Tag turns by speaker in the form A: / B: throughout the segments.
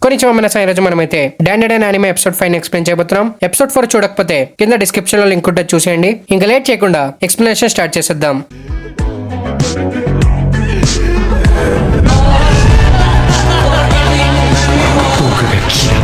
A: ఈరోజు మనమైతే డాండెడ్ and anime episode 5 explain చేయబోతున్నాం. ఎపిసోడ్ 4 చూడకపోతే కింద డిస్క్రిప్షన్ లో లింక్ ఉంటుంది, చూసేయండి. ఇంకా లేట్ చేయకుండా ఎక్స్ప్లెనేషన్ స్టార్ట్ చేసేద్దాం.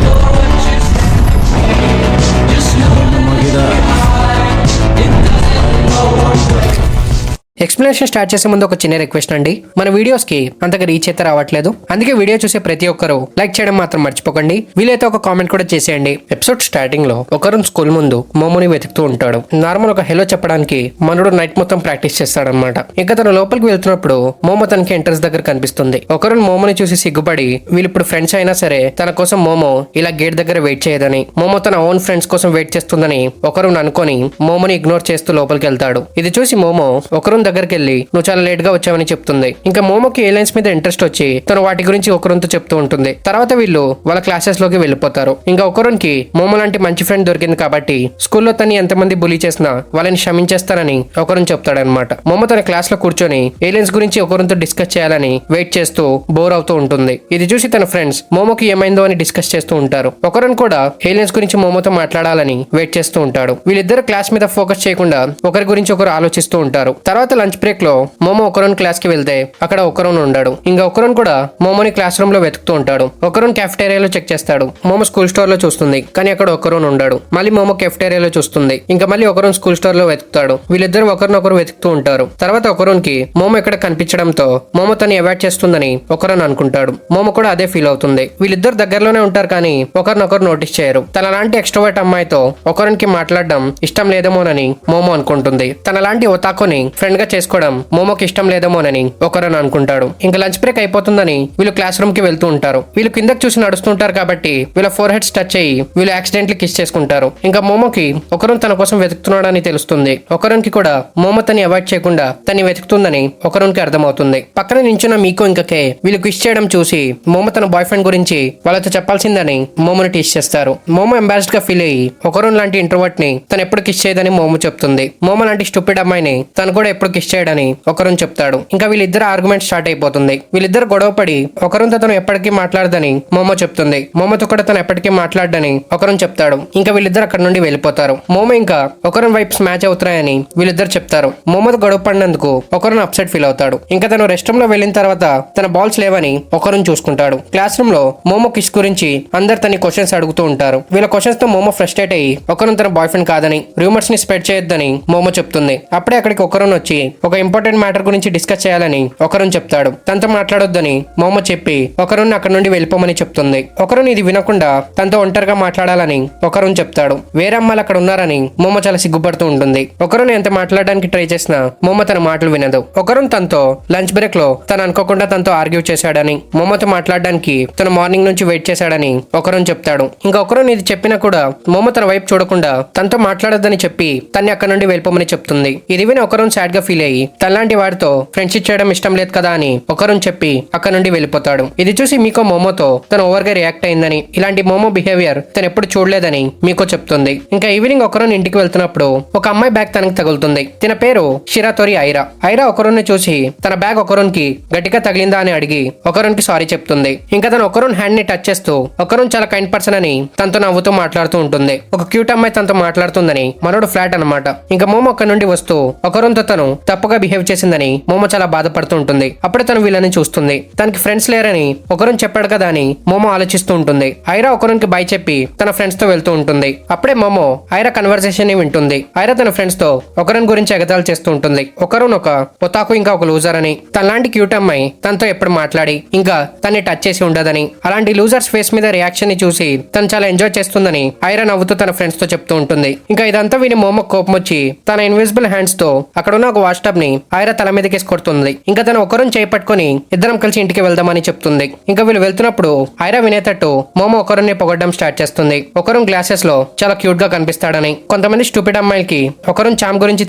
A: ఎక్స్ప్లెనేషన్ స్టార్ట్ చేసే ముందు ఒక చిన్న రిక్వెస్ట్ అండి. మన వీడియోస్ కి అంతగా రీచ్ అయితే రావట్లేదు, అందుకే వీడియో చూసే ప్రతి ఒక్కరు లైక్ చేయడం మాత్రం మర్చిపోకండి. వీలైతే ఒక కామెంట్ కూడా చేసేయండి. ఎపిసోడ్ స్టార్టింగ్ లో ఒకరు స్కూల్ ముందు మోమోని వెతుకుతూ ఉంటాడు. నార్మల్ ఒక హెలో చెప్పడానికి మనోడు నైట్ మొత్తం ప్రాక్టీస్ చేస్తాడనమాట. ఇంకా తన లోపలికి వెళ్తున్నప్పుడు మోమో తనకి ఎంట్రన్స్ దగ్గర కనిపిస్తుంది. ఒకరు మోమోని చూసి సిగ్గుపడి వీళ్ళు ఇప్పుడు ఫ్రెండ్స్ అయినా సరే తన కోసం మోమో ఇలా గేట్ దగ్గర వెయిట్ చేయదని, మోమో తన ఓన్ ఫ్రెండ్స్ కోసం వెయిట్ చేస్తుందని ఒకరు అనుకొని మోమోని ఇగ్నోర్ చేస్తూ లోపలికి వెళ్తాడు. ఇది చూసి మోమో ఒకరు దగ్గరికి వెళ్ళి నువ్వు చాలా లేట్ గా వచ్చావని చెప్తుంది. ఇంకా మోమోకి ఏలియన్స్ మీద ఇంట్రెస్ట్ వచ్చి తను వాటి గురించి ఒకరంతో చెప్తూ ఉంటుంది. తర్వాత వీళ్ళు వాళ్ళ క్లాసెస్ లోకి వెళ్ళిపోతారు. ఇంకా ఒకరికి మోమో లాంటి మంచి ఫ్రెండ్ దొరికింది కాబట్టి స్కూల్లో తను ఎంతమంది బులీ చేసినా వాళ్ళని క్షమించేస్తానని ఒకరిని చెప్తాడనమాట. మోమో తన క్లాస్ లో కూర్చొని ఏలియన్స్ గురించి ఒకరితో డిస్కస్ చేయాలని వెయిట్ చేస్తూ బోర్ అవుతూ ఉంటుంది. ఇది చూసి తన ఫ్రెండ్స్ మోమోకి ఏమైందో అని డిస్కస్ చేస్తూ ఉంటారు. ఒకరిని కూడా ఏలియన్స్ గురించి మోమోతో మాట్లాడాలని వెయిట్ చేస్తూ ఉంటాడు. వీళ్ళిద్దరు క్లాస్ మీద ఫోకస్ చేయకుండా ఒకరి గురించి ఒకరు ఆలోచిస్తూ ఉంటారు. తర్వాత లంచ్ బ్రేక్ లో మోమో ఒకరోన్ క్లాస్ కి వెళ్తే అక్కడ ఒకరోన్ ఉండాడు. ఇంకా ఒకరోన్ కూడా మోమోని క్లాస్ రూమ్ లో వెతుకుతూ ఉంటాడు. ఒకరోన్ కెఫ్టేరియాలో చెక్ చేస్తాడు. మోమో స్కూల్ స్టోర్ లో చూస్తుంది, కానీ అక్కడ ఒకరోన్ ఉండాడు. మళ్ళీ మోమో కెఫ్టేరియాలో చూస్తుంది. ఇంకా మళ్ళీ ఒకరోన్ స్కూల్ స్టోర్ లో వెతుకుతాడు. వీళ్ళిద్దరు ఒకరినొకరు వెతుకుతూ ఉంటారు. తర్వాత ఒకరోన్ కి మోమో ఇక్కడ కనిపించడంతో మోమో తను అవాయిడ్ చేస్తుందని ఒకరోన్ అనుకుంటాడు. మోమో కూడా అదే ఫీల్ అవుతుంది. వీళ్ళిద్దరు దగ్గరలోనే ఉంటారు, కానీ ఒకరినొకరు నోటీస్ చేయరు. తన లాంటి ఎక్స్ట్రోవర్ట్ అమ్మాయితో ఒకరికి మాట్లాడడం ఇష్టం లేదేమోనని మోమో అనుకుంటుంది. తన లాంటి ఒతాకోని ఫ్రెండ్ గా చేసుకోవడం మోమోకి ఇష్టం లేదేమోనని ఒకరని అనుకుంటాడు. ఇంకా లంచ్ బ్రేక్ అయిపోతుందని వీళ్ళు క్లాస్ రూమ్ కి వెళ్తూ ఉంటారు. వీళ్ళు కిందకి చూసి నడుస్తుంటారు కాబట్టి వీళ్ళ ఫోర్ హెడ్స్ టచ్ అయ్యి వీళ్ళు యాక్సిడెంట్లీ కిస్ చేసుకుంటారు. ఇంకా మోమోకి ఒకరు తన కోసం వెతుకుతున్నాడని తెలుస్తుంది. ఒకరికి కూడా మోమో తని అవాయిడ్ చేయకుండా తన్ని వెతుకుతుందని ఒకరికి అర్థమవుతుంది. పక్కన నించున్న మీకో ఇంకా కే వీళ్ళు కిస్ చేయడం చూసి మోమో తన బాయ్ ఫ్రెండ్ గురించి వాళ్ళతో చెప్పాల్సిందని మోమోని టీచ్ చేస్తారు. మోమో ఎంబారెస్డ్ గా ఫీల్ అయ్యి ఒకరు లాంటి ఇంట్రోవర్ట్ ని తను ఎప్పుడు కిస్ చేయదని మోమో చెప్తుంది. మోమో లాంటి స్టూపిడ్ అమ్మాయిని తను కూడా ఎప్పుడు కిస్ చేయడని ఒకరు చెప్తాడు. ఇంకా వీళ్ళిద్దరు ఆర్గ్యుమెంట్ స్టార్ట్ అయిపోతుంది. వీళ్ళిద్దరు గొడవ పడి ఒకరితో తను ఎప్పటికీ మాట్లాడదని మోమో చెప్తుంది. మోమోతో కూడా తను ఎప్పటికీ మాట్లాడదని ఒకరు చెప్తాడు. ఇంకా వీళ్ళిద్దరు అక్కడ నుండి వెళ్ళిపోతారు. మోమో ఇంకా ఒకరి వైప్స్ మ్యాచ్ అవుతున్నాయని వీళ్ళిద్దరు చెప్తారు. మోమోతో గొడవ పడినందుకు ఒకరు అప్సెట్ ఫీల్ అవుతాడు. ఇంకా తను రెస్ట్ రూమ్ లో వెళ్ళిన తర్వాత తన బాల్స్ లేవని ఒకరు చూసుకుంటాడు. క్లాస్ రూమ్ లో మోమో కిస్ గురించి అందరు తన క్వశ్చన్స్ అడుగుతూ ఉంటారు. వీళ్ళ క్వశ్చన్స్ తో మోమో ఫ్రస్ట్రేట్ అయ్యి ఒకరు తన బాయ్ ఫ్రెండ్ కాదని, రూమర్స్ ని స్ప్రెడ్ చేయొద్దని మోమో చెప్తుంది. అప్పుడే అక్కడికి ఒకరు వచ్చి ఒక ఇంపార్టెంట్ మ్యాటర్ గురించి డిస్కస్ చేయాలని ఒకరు చెప్తాడు. తనతో మాట్లాడొద్దని మోమో చెప్పి ఒకరుని అక్కడ నుండి వెళ్ళిపోమని చెప్తుంది. ఒకరుని ఇది వినకుండా తనతో ఒంటరిగా మాట్లాడాలని ఒకరు చెప్తాడు. వేరే అమ్మాయిలు అక్కడ ఉన్నారని మోమో చాలా సిగ్గుపడుతూ ఉంటుంది. ఒకరుని ఎంత మాట్లాడడానికి ట్రై చేసినా మోమో తన మాటలు వినదు. ఒకరుని తనతో లంచ్ బ్రేక్ లో తను అనుకోకుండా తనతో ఆర్గ్యూ చేశాడని, మోమోతో మాట్లాడడానికి తను మార్నింగ్ నుంచి వెయిట్ చేశాడని ఒకరు చెప్తాడు. ఇంకా ఒకరుని ఇది చెప్పినా కూడా మోమో తన వైపు చూడకుండా తనతో మాట్లాడొద్దని చెప్పి తన్ని అక్కడ నుండి వెళ్ళిపోమని చెప్తుంది. ఇది విని ఒకరు సాడ్ గా ఫీల్ అయ్యి తనలాంటి వాడితో ఫ్రెండ్షిప్ చేయడం ఇష్టం లేదు కదా అని ఒకరు చెప్పి అక్కడ నుండి వెళ్ళిపోతాడు. ఇది చూసి మీకో మోమోతో తను ఓవర్ గా రియాక్ట్ అయిందని, ఇలాంటి మోమో బిహేవియర్ తను ఎప్పుడు చూడలేదని మీకో చెప్తుంది. ఇంకా ఈవినింగ్ ఒకరు ఇంటికి వెళ్తున్నప్పుడు ఒక అమ్మాయి బ్యాగ్ తనకి తగులుతుంది. తన పేరు షిరాతోరి ఐరా. ఐరా ఒకరుని చూసి తన బ్యాగ్ ఒకరునికి గట్టిగా తగిలిందా అని అడిగి ఒకరునికి సారీ చెప్తుంది. ఇంకా తను ఒకరు హ్యాండ్ ని టచ్ చేస్తూ ఒకరు చాలా కైండ్ పర్సన్ అని తనతో నవ్వుతూ మాట్లాడుతూ ఉంటుంది. ఒక క్యూట్ అమ్మాయి తనతో మాట్లాడుతుందని మనోడు ఫ్లాట్ అనమాట. ఇంకా మోమో అక్కడ నుండి వస్తూ ఒకరుతో తను తప్పుగా బిహేవ్ చేసిందని మోమో చాలా బాధపడుతూ ఉంటుంది. అప్పుడే తను వీళ్ళని చూస్తుంది. తనకి ఫ్రెండ్స్ లేరని ఒకరిని చెప్పాడు కదా అని మోమో ఆలోచిస్తూ ఉంటుంది. ఐరా ఒకరికి బై చెప్పి తన ఫ్రెండ్స్ తో వెళ్తూ ఉంటుంది. అప్పుడే మోమో ఐరా కన్వర్సేషన్ ని వింటుంది. ఐరా తన ఫ్రెండ్స్ తో ఒకరిని గురించి ఎగతాళి చేస్తూ ఉంటుంది. ఒకరు ఒక ఒతాకు ఇంకా ఒక లూజర్ అని, తనలాంటి క్యూట్ అమ్మాయి తనతో ఎప్పుడు మాట్లాడి ఇంకా తన్ని టచ్ చేసి ఉండదని, అలాంటి లూజర్స్ ఫేస్ మీద రియాక్షన్ ని చూసి తను చాలా ఎంజాయ్ చేస్తుందని ఐరా నవ్వుతూ తన ఫ్రెండ్స్ తో చెప్తూ ఉంటుంది. ఇంకా ఇదంతా విని మోమో కోపం వచ్చి తన ఇన్విజిబుల్ హ్యాండ్స్ తో అక్కడ ఉన్న ఒక వాష్ టబ్ ని ఐరా తల మీదకి కొడుతుంది. ఇంకా తను ఒకరిని చేపట్టుకుని ఇద్దరం కలిసి ఇంటికి వెళ్దామని చెప్తుంది. ఇంకా వీళ్ళు వెళ్తున్నప్పుడు ఐరా వినేటట్టు మోమో ఒకరిని పొగడ్డం స్టార్ట్ చేస్తుంది. ఒకరు గ్లాసెస్ లో చాలా క్యూట్ గా కనిపిస్తాడని, కొంతమంది స్టూపిడ్ అమ్మాయిలకి ఒకరు చామ్ గురించి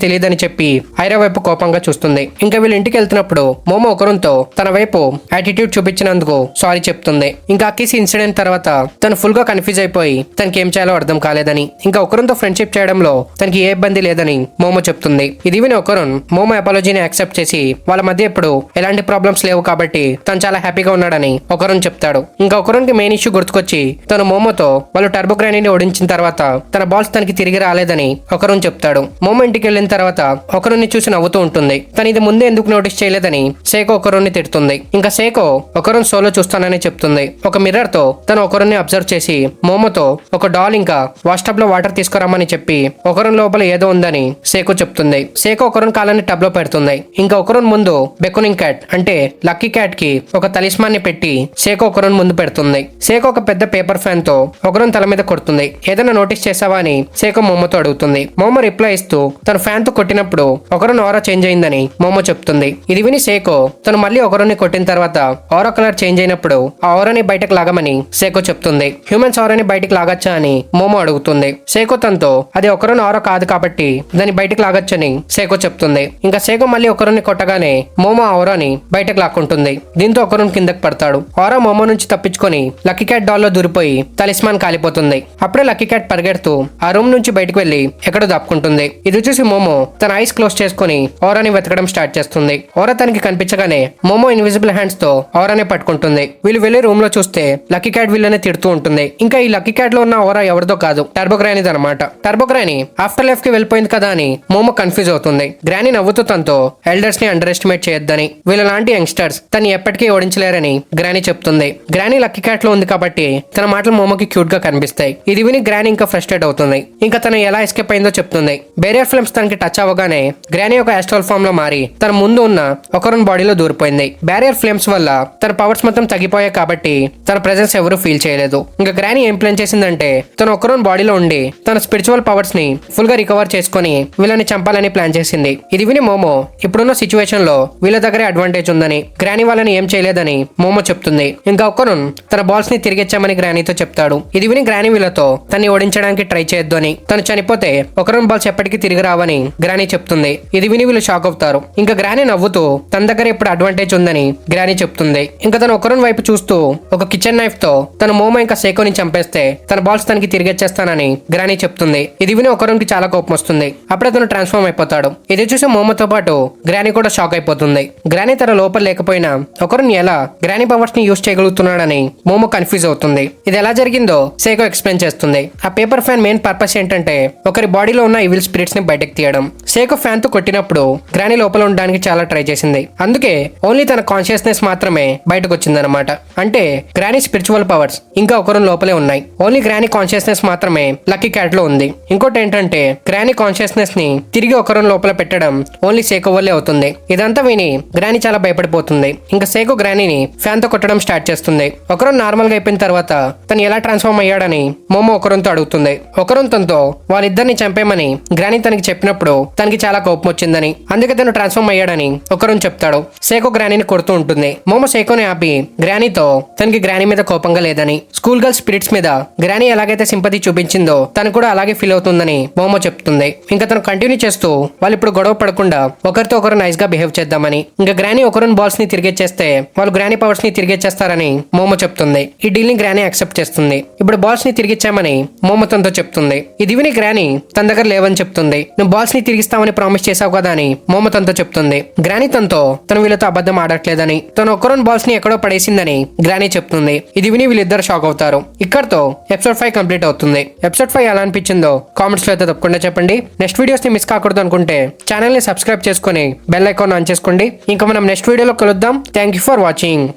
A: తెలియదని చెప్పి ఐరా వైపు కోపంగా చూస్తుంది. ఇంకా వీళ్ళు ఇంటికి వెళ్తున్నప్పుడు మోమో ఒకరితో తన వైపు యాటిట్యూడ్ చూపించినందుకు సారీ చెప్తుంది. ఇంకా కిస్ ఇన్సిడెంట్ తర్వాత తను ఫుల్ గా కన్ఫ్యూజ్ అయిపోయి తనకి ఏం చేయాలో అర్థం కాలేదని, ఇంకా ఒకరితో ఫ్రెండ్షిప్ చేయడంలో తనకి ఏ ఇబ్బంది లేదని మోమో చెప్తుంది. ఇది విని ఒకరు మోమో అపాలజీని యాక్సెప్ట్ చేసి వాళ్ళ మధ్య ఇప్పుడు ఎలాంటి ప్రాబ్లమ్స్ లేవు కాబట్టి తను చాలా హ్యాపీగా ఉన్నాడని ఒకరుణ్ చెప్తాడు. ఇంకా ఒకరుణ్కి మెయిన్ ఇష్యూ గుర్తుకొచ్చి తను మోమోతో వాళ్ళు టర్బో గ్రానీని ఓడించిన తర్వాత తన బాల్స్ తనకి తిరిగి రాలేదని ఒకరుణ్ చెప్తాడు. మోమో ఇంటికి వెళ్ళిన తర్వాత ఒకరుణ్ని చూసి నవ్వుతూ ఉంటుంది. తను ఇది ముందే ఎందుకు నోటీస్ చేయలేదని సేకో ఒకరుణ్ని తిడుతుంది. ఇంకా సేకో ఒకరుణ్ సోలో చూస్తానని చెప్తుంది. ఒక మిర్రర్ తో తను ఒకరుణ్ని అబ్జర్వ్ చేసి మోమోతో ఒక డాల్ ఇంకా వాష్ టబ్ లో వాటర్ తీసుకురమ్మని చెప్పి ఒకరుణ్ లోపల ఏదో ఉందని సేకో చెప్తుంది. సేకో ఒకరుణ్ కాలాన్ని టబ్ లో పెడుతుంది. ఇంకా ఒకరుణ్ ముందు బెకోనింగ్ క్యాట్ అంటే లక్కీ క్యాట్ కి ఒక తలిస్మాన్ ని పెట్టి సేకో ఒకరుణ్ ముందు పెడుతుంది. సేకో ఒక పెద్ద పేపర్ ఫ్యాన్ తో ఒకరుణ్ తల మీద కొడుతుంది. ఏదైనా నోటీస్ చేసావా అని సేకో మోమోతో అడుగుతుంది. మోమో రిప్లై ఇస్తూ తన ఫ్యాన్ తో కొట్టినప్పుడు ఒకరుణ్ ఆరా చేంజ్ అయిందని మోమో చెప్తుంది. ఇది విని సేకో తను మళ్ళీ ఒకరుణ్ని కొట్టిన తర్వాత ఆరా కలర్ చేంజ్ అయినప్పుడు ఆ ఆరాని బయటకు లాగమని సేకో చెప్తుంది. హ్యూమన్స్ ఆరాని బయటకు లాగచ్చా అని మోమో అడుగుతుంది. సేకో తనతో అది ఒకరుణ్ ఆరా కాదు కాబట్టి దాన్ని బయటకు లాగచ్చని సేకో చెప్తుంది. ఇంకా సేకో మళ్ళీ ఒకరుణ్ని కొట్టగానే మోమో ఆరాని బయటకు లాక్కుంటుంది. దీంతో ఒకరుణ్ కిందకి పడతాడు. ఆరా మోమో నుంచి తప్పించుకొని లక్కీ క్యాట్ డాల్ లో దూరిపోయి తలిస్మాన్ కాలిపోతుంది. అప్పుడే లక్కీ క్యాట్ పరిగెడుతూ ఆ రూమ్ నుంచి బయటకు వెళ్లి ఎక్కడో దాక్కుంటుంది. ఇది చూసి మోమో తన ఐస్ క్లోజ్ చేసుకుని ఆరాని వెతకడం స్టార్ట్ చేస్తుంది. ఆరా తనకి కనిపించగానే మోమో ఇన్విజిబుల్ హ్యాండ్స్ తో ఆరాని పట్టుకుంటుంది. వీళ్ళు వెళ్లి రూమ్ లో చూస్తే లక్కీ క్యాట్ వీళ్ళని తిడుతూ ఉంటుంది. ఇంకా ఈ లక్కీ క్యాట్ లో ఉన్న ఆరా ఎవరిదో కాదు, టర్బో గ్రానీది అనమాట. టర్బో గ్రానీ ఆఫ్టర్ లైఫ్ కి వెళ్ళిపోయింది కదా అని మోమో కన్ఫ్యూజ్ అవుతుంది. గ్రానీ నవ్వుతూ తనతో ఎల్డర్స్ ని అండర్ ఎస్టిమేట్ చేయొద్దని, వీళ్ళలాంటి యంగ్స్టర్స్ తను ఎప్పటికీ ఓడించలేరని గ్రానీ చెప్తుంది. గ్రానీ లక్కీ క్యాట్ లో ఉంది కాబట్టి తన మాటలు మోమోకి క్యూట్ గా కనిపిస్తాయి. ఇది విని గ్రానీ ఇంకా ఫ్రస్ట్రేట్ అవుతుంది. ఇంకా తను ఎలా ఎస్కేప్ అయిందో చెప్తుంది. బేరియర్ ఫ్లేమ్స్ తనకి టచ్ అవ్వగానే గ్రానీ ఒక ఆస్ట్రల్ ఫామ్ లో మారి తన ముందు ఉన్న ఒకరుణ్ బాడీలో దూరిపోయింది. బ్యారియర్ ఫ్లేమ్స్ వల్ల తన పవర్స్ మొత్తం తగ్గిపోయాయి కాబట్టి తన ప్రెజెన్స్ ఎవరు ఫీల్ చేయలేదు. ఇంకా గ్రానీ ఏం ప్లాన్ చేసిందంటే తన ఒకరుణ్ బాడీలో ఉండి తన స్పిరిచువల్ పవర్స్ ని ఫుల్ గా రికవర్ చేసుకుని వీళ్ళని చంపాలని ప్లాన్ చేసింది. ఇది విని మోమో ఇప్పుడున్న సిచ్యువేషన్ లో వీళ్ళ దగ్గరే అడ్వాంటేజ్ ఉందని, గ్రానీ వాళ్ళని ఏం చేయలేదని మోమో చెప్తుంది. ఇంకా ఒకరుణ్ తన బాల్స్ ని తిరిగిచ్చామని గ్రానీతో చెప్తాడు. ఇది విని గ్రానీ వీళ్ళతో తన్ని ఓడించడానికి ట్రై చేయొద్దు అని, తను చనిపోతే ఒకరుణ్ బాల్స్ ఎప్పటికీ తిరిగి రావని గ్రానీ చెప్తుంది. ఇది విని వీళ్ళు షాక్ అవుతారు. ఇంకా గ్రానీ నవ్వుతూ తన దగ్గర ఇప్పుడు అడ్వాంటేజ్ ఉందని గ్రానీ చెప్తుంది. ఇంకా తను ఒకరుణ్ వైపు చూస్తూ ఒక కిచెన్ నైఫ్ తో తన మోమో ఇంకా సేకోని చంపేస్తే తన బాల్స్ తనకి తిరిగేచ్చేస్తానని గ్రానీ చెప్తుంది. ఇది విని ఒకరుణ్కి చాలా కోపం వస్తుంది. అప్పుడే తను ట్రాన్స్ఫార్మ్ అయిపోతాడు. ఇది చూసి మోమోతో పాటు గ్రానీ కూడా షాక్ అయిపోతుంది. గ్రానీ తన లోపల లేకపోయినా ఒకరుణ్ ఎలా గ్రానీ పవర్స్ ని యూజ్ చేయగలుగుతున్నాడని మోమో కన్ఫ్యూజ్ అవుతుంది. ఇది ఎలా జరిగిందో సేకో ఎక్స్ప్లెయిన్ చేస్తుంది. ఆ పేపర్ ఫ్యాన్ మెయిన్ పర్పస్ ఏంటంటే ఒకరి బాడీలో ఉన్న ఈవిల్ స్పిరిట్స్ ని బయటకు తీయడం. సేకో ఫ్యాన్ తో కొట్టినప్పుడు గ్రానీ లోపల ఉండడానికి చాలా ట్రై చేసింది. అందుకే ఓన్లీ తన కాన్షియస్నెస్ మాత్రమే బయటకు వచ్చిందనమాట. అంటే గ్రానీ స్పిరిచువల్ పవర్స్ ఇంకా ఒకరుణ్ లోపలే ఉన్నాయి. ఓన్లీ గ్రానీ కాన్షియస్నెస్ మాత్రమే లక్కీ క్యాట్ లో ఉంది. ఇంకోటి ఏంటంటే గ్రానీ కాన్షియస్నెస్ ని తిరిగి ఒకరుణ్ లోపల పెట్టడం ఓన్లీ సేకో వల్లే అవుతుంది. ఇదంతా విని గ్రానీ చాలా భయపడిపోతుంది. ఇంకా సేకో గ్రానీని ఫ్యాన్ తో కొట్టడం స్టార్ట్ చేస్తుంది. ఒకరుణ్ నార్మల్ గా అయిపోయిన తర్వాత తను ఎలా ట్రాన్స్ఫార్మ్ అయ్యాడని మోమో ఒకరుణ్తో అడుగుతుంది. ఒకరుణ్ తనతో వాళ్ళిద్దరిని చంపేమని గ్రానీ తనకి చెప్పినప్పుడు తనకి చాలా కోపం వచ్చిందని, అందుకే తను ట్రాన్స్ఫార్మ్ అయ్యాడని ఒకరుణ్ చెప్తాడు. సేకో గ్రానీని కొడుతూ ఉంటుంది. మోమో సేకోని ఆపి గ్రానీతో తనకి గ్రానీ మీద కోపంగా లేదని, స్కూల్ గర్ల్ స్పిరిట్స్ మీద గ్రానీ ఎలాగైతే సింపతి చూపించిందో తను కూడా అలాగే ఫీల్ అవుతుందని మోమో చెప్తుంది. ఇంకా తను కంటిన్యూ చేస్తూ వాళ్ళు ఇప్పుడు గొడవ పడకుండా ఒకరితో ఒకరు నైస్ గా బిహేవ్ చేద్దామని, ఇంకా గ్రానీ ఒకరుణ్ బాల్స్ ని తిరిగేచ్చేస్తే వాళ్ళు గ్రానీ పవర్స్ ని తిరిగేచ్చేస్తారని మోమో చెప్తుంది. ఈ డీల్ ని గ్రానీ యాక్సెప్ట్ చేస్తుంది. ఇప్పుడు బాల్స్ ని తిరిగిచ్చామని మోమో తనతో చెప్తుంది. ఇది విని గ్రానీ తన దగ్గర లేవని చెప్తుంది. నువ్వు బాల్స్ ని తిరిగిస్తామని ప్రామిస్ చేసావు కదా అని మోమో తనతో చెప్తుంది. గ్రానీ తనతో తను వీళ్ళతో అబద్ధం ఆడట్లేదని, తను ఒకరుణ్ బాల్స్ ని ఎక్కడో పడేసిందని గ్రానీ చెప్తుంది. ఇది విని వీళ్ళిద్దరు షాక్ అవుతారు. ఇక్కడతో ఎపిసోడ్ 5 కంప్లీట్ అవుతుంది. ఎపిసోడ్ 5 ఎలా అనిపించిందో కామెంట్స్ లో అయితే తప్పకుండా చెప్పండి. నెక్స్ట్ వీడియోస్ ని మిస్ కాకూడదు అనుకుంటే ఛానల్ ని సబ్స్క్రైబ్ చేసుకుని బెల్ ఐకాన్ ఆన్ చేసుకోండి. ఇంకా మనం నెక్స్ట్ వీడియోలో కలుద్దాం. Thank you for watching.